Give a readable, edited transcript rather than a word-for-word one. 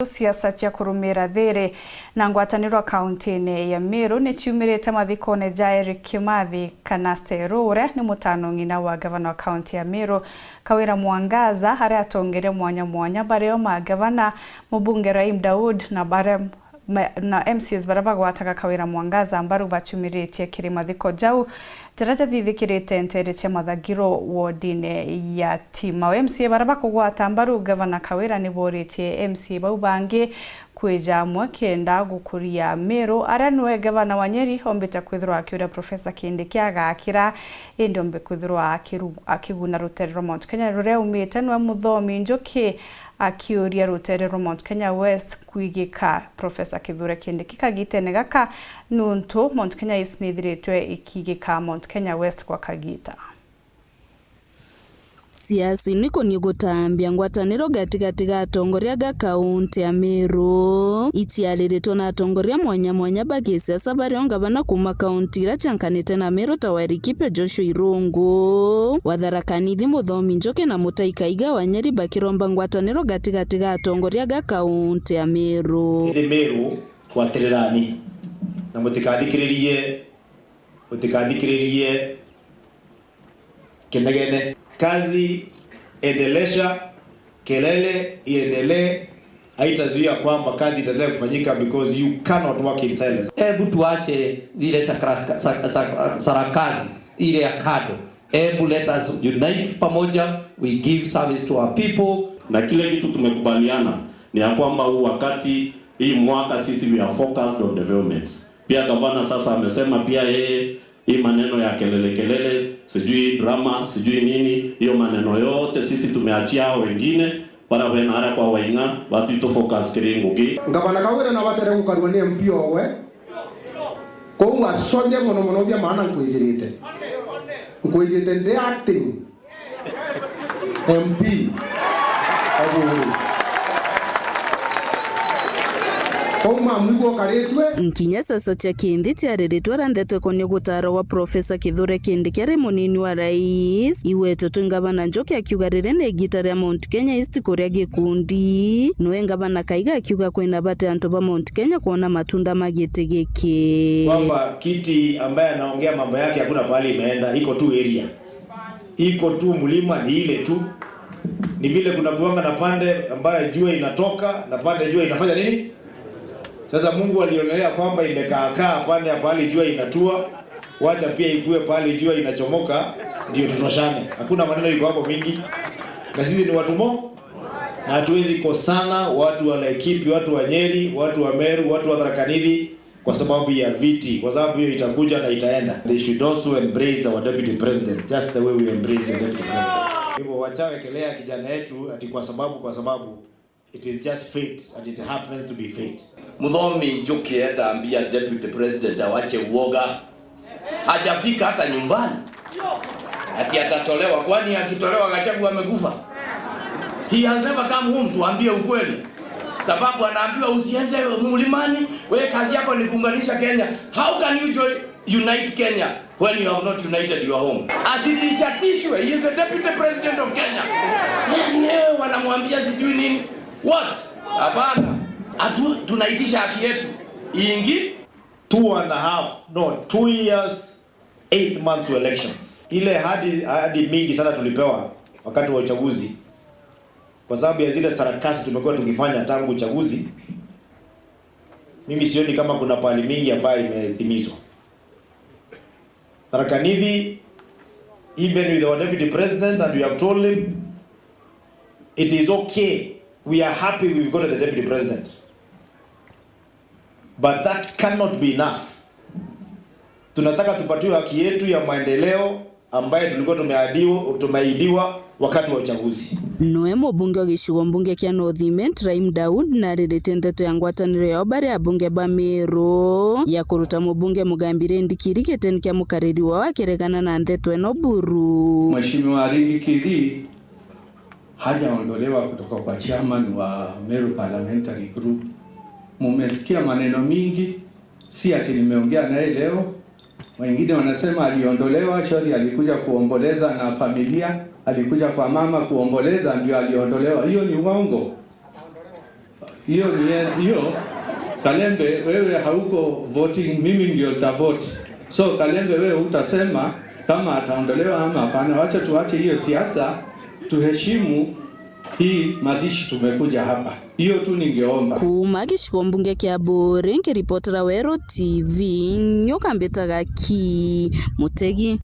Siasa cia kurumira thiri na ngwataniro kaunti-ini ya Meru ni ciumirite mathikone ja Eric Kimathi kana Sterore ni mutano ng'ina wa gavana wa kaunti ya Meru Kawira Mwangaza haria atongere mwanya bareo ma gavana mubunge Raim Daud na MCs baraba gwataka Kawira Mwangaza ambaru baciumiritie kiri mathiko jau taraja thithikirite ntere cia mathagiro wodine ya tima MCA baraba kugwata ambaru gavana Kawira ni boritie MCA bau bangi kwija mwakenda gukuria Meru aria niwe gavana wa Nyeri ombete kwithirwa akiura Professor Kindiki agakira indi ombe kwithirwa akiguna rutere Mount Kenya ruria umite niwe muthomi Njoki akiuria rutere Mount Kenya West kuigika Professor Kithure Kindiki kagitene gaka nuntu Mount Kenya East nithiritwe ikigika Mount Kenya West kwa kagita. Siasa niko ni gutambia ngwataniro gatigati ga atongoria ga kaunti ya Meru itialiretwo na atongoria mwanya bagisiasa bario ngavana kuma kaunti ira chankanite na Meru ta Eric Kipe Joshua Irungu watharakanithi muthomi Njoki na Mutaikaiga wa Nyeri bakiromba ngwataniro gatigati ga atongoria ga kaunti ya Meru. Meru kwatirani na mutikadhikiririe kenegene kazi endelesha, kelele iendelee, haitazuia kwamba kazi itaendelea kufanyika because you cannot work in silence. Hebu tuache zile sarakazi ile ya kado. Hebu let us unite pamoja, we give service to our people. Na kile kitu tumekubaliana ni ya kwamba huu wakati hii mwaka sisi we are focused on developments. Pia gavana sasa amesema pia yeye hii maneno ya kelele, sijui drama, sijui nini, hiyo maneno yote sisi tumeachia wengine para wenara kwa wainga batu ito focus kiringugi. Gavana Kawira na watere gukarwa ni MP owe ko sonde mono bya maana nkwizirite ndi acting MP abu Nkinya sasa cha kindi tiariritwa randetwe koni gutaro wa Professor Kithure Kindiki ari munini wa rais iweto tungavana Njoki akiugarire na gitari ya Mount Kenya East kuria gikundi noe ngavana Kaiga akiuga kwina bate anto ba Mount Kenya kuona matunda magitegeke kwamba kiti ambaye anaongea mambo yake hakuna pale imeenda, iko tu area, iko tu mlima, ni ile tu, ni vile kuna kuanga na pande ambaye jua inatoka na pande jua inafanya nini. Sasa Mungu alionelea kwamba imekaa pande pale jua inatua, wacha pia ikue pale jua inachomoka ndio tutoshane. Hakuna maneno iko hapo mingi. Na sisi ni watu na hatuwezi kosana, watu wa Laikipia, watu wa Nyeri, watu wa Meru, watu wa Tharaka-Nithi kwa sababu ya viti, kwa sababu hiyo itakuja na itaenda. They should also embrace our deputy president just the way we embrace the deputy president. Hivyo wachawekelea kijana yetu ati kwa sababu it is just fate and it happens to be fate. Muthomi Njoki ataambia deputy president awache uoga. Hajafika hata nyumbani. Ati atatolewa, kwani akitolewa Gachagua amekufa. He has never come home tuambie ukweli. Sababu anaambiwa usiende mlimani, wewe kazi yako ni kuunganisha Kenya. How can you unite Kenya when you have not united your home? Asitishatishwe, he is the deputy president of Kenya. Yeye wanamwambia sijui nini. What? Hapana. Tunaitisha haki yetu. Ingi 2 years 8 months to elections. Ile hadi mingi sana tulipewa wakati wa uchaguzi. Kwa sababu ya zile sarakasi tumekuwa tukifanya tangu uchaguzi. Mimi sioni kama kuna pali mingi ambayo imetimizwa. Tharaka-Nithi, even with our deputy president, and we have told him it is okay. We are happy we've got the deputy president. But that cannot be enough. Tunataka tupatiwe haki yetu ya maendeleo ambaye tulikuwa tumeahidiwa wakati wa uchaguzi. Noe mubunge wa gicigo mbunge kia North Raim Daud na ririte ndeto ya ngwataniro ya bare abunge ba Meru ya kuruta mubunge Mugambire Ndikiri geteni kia mukariri wa wakiregana na ndeto eno buru. Mheshimiwa Ndikiri hajaondolewa kutoka kwa chairman wa Meru Parliamentary Group. Mumesikia maneno mingi, si ati nimeongea naye leo. Wengine wanasema aliondolewa, shori alikuja kuomboleza na familia, alikuja kwa mama kuomboleza ndio aliondolewa. Hiyo ni uongo. hiyo Kalembe, wewe hauko voting, mimi ndio nitavote. So Kalembe, wewe utasema kama ataondolewa ama hapana. Wacha tuache hiyo siasa, tuheshimu hii mazishi tumekuja hapa. Hiyo tu ningeomba. Kuma gishiko mbunge kya Bore, nkiripotera Wero TV, nyoka mbetaga ki Mutegi.